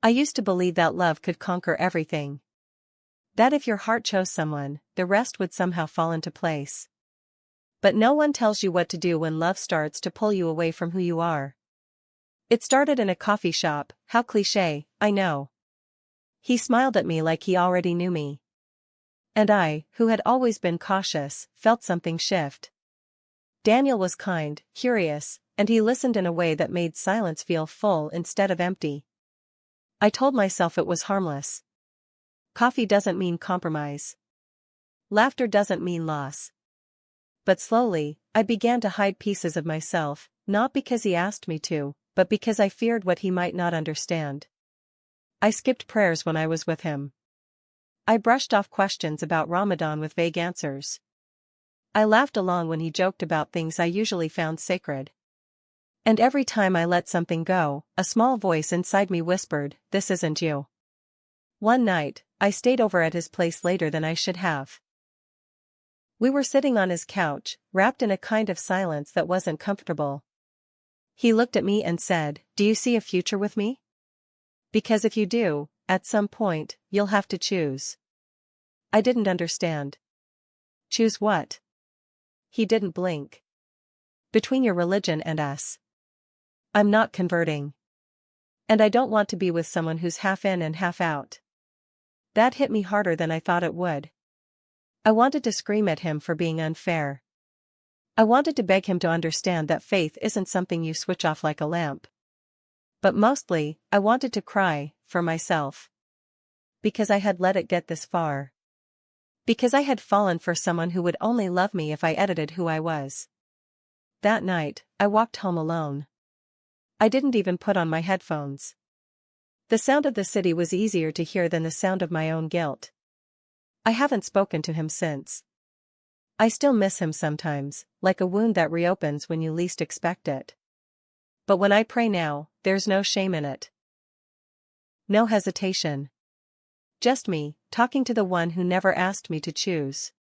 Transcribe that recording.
I used to believe that love could conquer everything. That if your heart chose someone, the rest would somehow fall into place. But no one tells you what to do when love starts to pull you away from who you are. It started in a coffee shop, how cliché, I know. He smiled at me like he already knew me. And I, who had always been cautious, felt something shift. Daniel was kind, curious, and he listened in a way that made silence feel full instead of empty. I told myself it was harmless. Coffee doesn't mean compromise. Laughter doesn't mean loss. But slowly, I began to hide pieces of myself, not because he asked me to, but because I feared what he might not understand. I skipped prayers when I was with him. I brushed off questions about Ramadan with vague answers. I laughed along when he joked about things I usually found sacred. And every time I let something go, a small voice inside me whispered, "This isn't you." One night, I stayed over at his place later than I should have. We were sitting on his couch, wrapped in a kind of silence that wasn't comfortable. He looked at me and said, "Do you see a future with me? Because if you do, at some point, you'll have to choose." I didn't understand. Choose what? He didn't blink. Between your religion and us. I'm not converting. And I don't want to be with someone who's half in and half out. That hit me harder than I thought it would. I wanted to scream at him for being unfair. I wanted to beg him to understand that faith isn't something you switch off like a lamp. But mostly, I wanted to cry, for myself. Because I had let it get this far. Because I had fallen for someone who would only love me if I edited who I was. That night, I walked home alone. I didn't even put on my headphones. The sound of the city was easier to hear than the sound of my own guilt. I haven't spoken to him since. I still miss him sometimes, like a wound that reopens when you least expect it. But when I pray now, there's no shame in it. No hesitation. Just me, talking to the one who never asked me to choose.